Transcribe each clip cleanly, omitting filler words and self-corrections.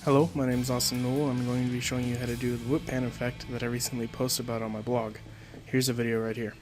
Hello, my name is Austin Newell. I'm going to be showing you how to do the whip pan effect that I recently posted about on my blog. Here's a video right here.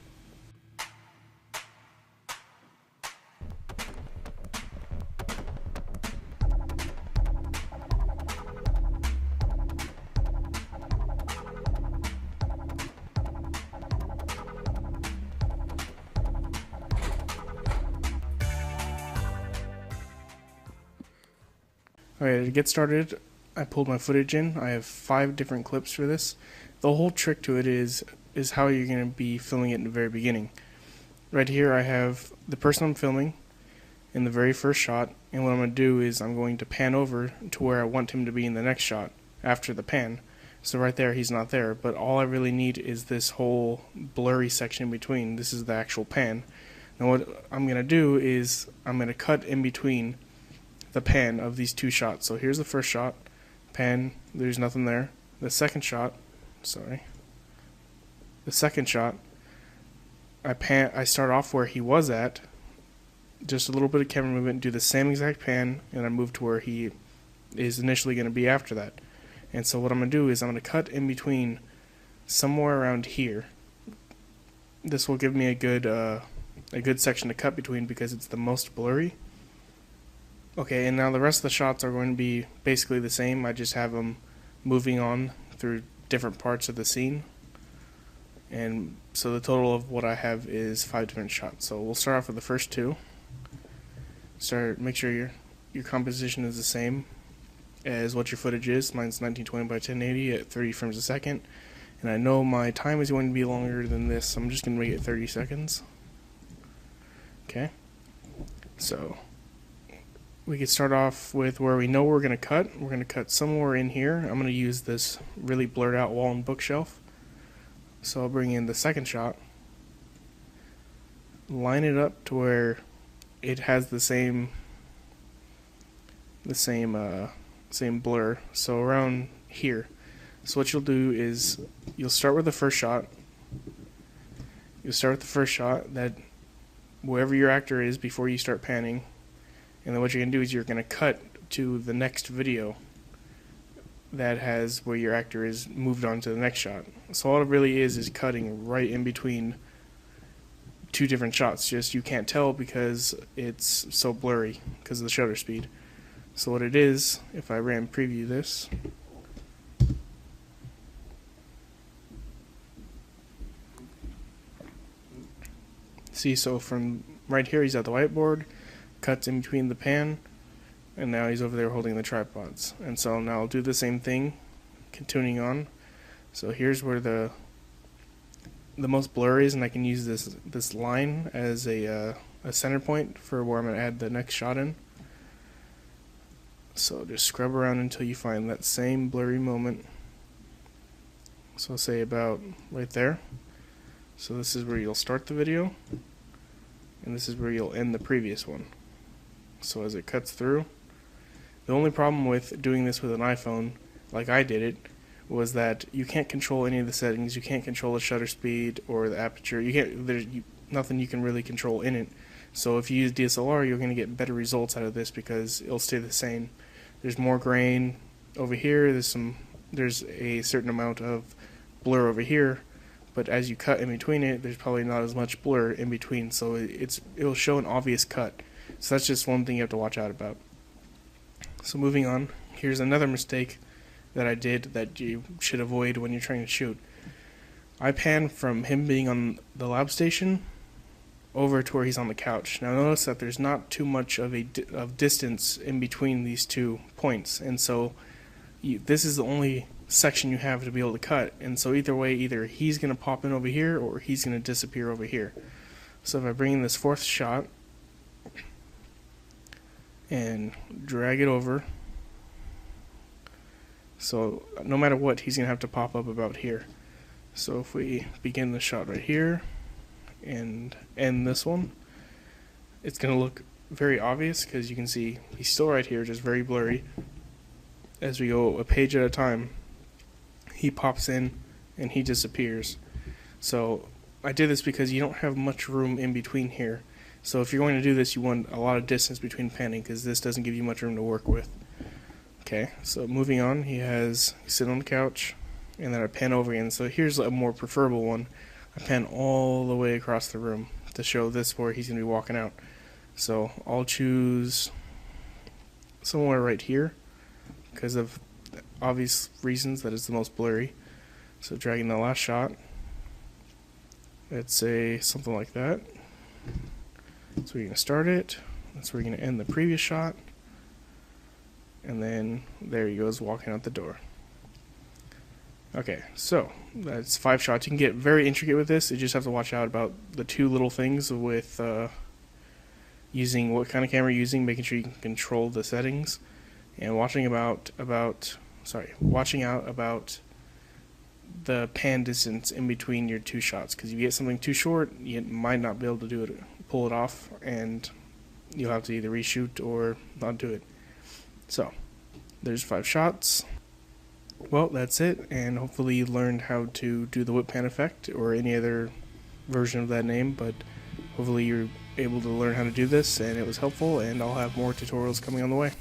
Alright, to get started, I pulled my footage in. I have 5 different clips for this. The whole trick to it is how you're going to be filming it in the very beginning. Right here I have the person I'm filming in the very first shot, and what I'm going to do is I'm going to pan over to where I want him to be in the next shot after the pan. So right there he's not there, but all I really need is this whole blurry section in between. This is the actual pan. Now what I'm going to do is I'm going to cut in between the pan of these 2 shots. So here's the first shot, pan, there's nothing there. The second shot, I start off where he was at, just a little bit of camera movement, do the same exact pan, and I move to where he is initially going to be after that. And so what I'm going to do is I'm going to cut in between somewhere around here. This will give me a good section to cut between because it's the most blurry. Okay, and now the rest of the shots are going to be basically the same. I just have them moving on through different parts of the scene. And so the total of what I have is 5 different shots. So we'll start off with the first 2. Make sure your composition is the same as what your footage is. Mine's 1920 by 1080 at 30 frames a second. And I know my time is going to be longer than this, so I'm just going to make it 30 seconds. Okay, so we could start off with where we know we're going to cut. We're going to cut somewhere in here. I'm going to use this really blurred out wall and bookshelf. So I'll bring in the second shot, line it up to where it has the same blur. So around here. So what you'll do is you'll start with the first shot. That wherever your actor is before you start panning. And then what you're going to do is you're going to cut to the next video that has where your actor is moved on to the next shot. So all it really is cutting right in between 2 different shots. Just you can't tell because it's so blurry because of the shutter speed. So what it is, if I ran preview this, see, so from right here he's at the whiteboard, cuts in between the pan, and now he's over there holding the tripods. And so now I'll do the same thing, continuing on. So here's where the most blur is, and I can use this line as a center point for where I'm going to add the next shot in. So just scrub around until you find that same blurry moment. So I'll say about right there. So this is where you'll start the video, and this is where you'll end the previous one. So as it cuts through, the only problem with doing this with an iPhone, like I did it, was that you can't control any of the settings. You can't control the shutter speed or the aperture. There's nothing you can really control in it. So if you use DSLR, you're going to get better results out of this because it'll stay the same. There's more grain over here. There's a certain amount of blur over here, but as you cut in between it, there's probably not as much blur in between. So it'll show an obvious cut. So that's just one thing you have to watch out about. So moving on, here's another mistake that I did that you should avoid when you're trying to shoot. I pan from him being on the lab station over to where he's on the couch. Now notice that there's not too much of distance in between these 2 points, and so this is the only section you have to be able to cut. And so either way, either he's going to pop in over here or he's going to disappear over here. So if I bring in this 4th shot and drag it over, so no matter what, he's going to have to pop up about here. So if we begin the shot right here and end this one, it's going to look very obvious because you can see he's still right here, just very blurry. As we go a page at a time, he pops in and he disappears. So I did this because you don't have much room in between here. So if you're going to do this, you want a lot of distance between panning because this doesn't give you much room to work with. Okay, so moving on, he's sitting on the couch, and then I pan over again. So here's a more preferable one. I pan all the way across the room to show this where he's going to be walking out. So I'll choose somewhere right here because of obvious reasons that is the most blurry. So dragging the last shot, let's say something like that. So we're going to start it. That's where we're going to end the previous shot. And then there he goes walking out the door. Okay, so that's 5 shots. You can get very intricate with this. You just have to watch out about the 2 little things with using what kind of camera you're using, making sure you can control the settings, and watching out about the pan distance in between your 2 shots. Because if you get something too short, you might not be able to pull it off, and you'll have to either reshoot or not do it. So, there's 5 shots. Well, that's it, and hopefully you learned how to do the whip pan effect, or any other version of that name, but hopefully you're able to learn how to do this, and it was helpful, and I'll have more tutorials coming on the way.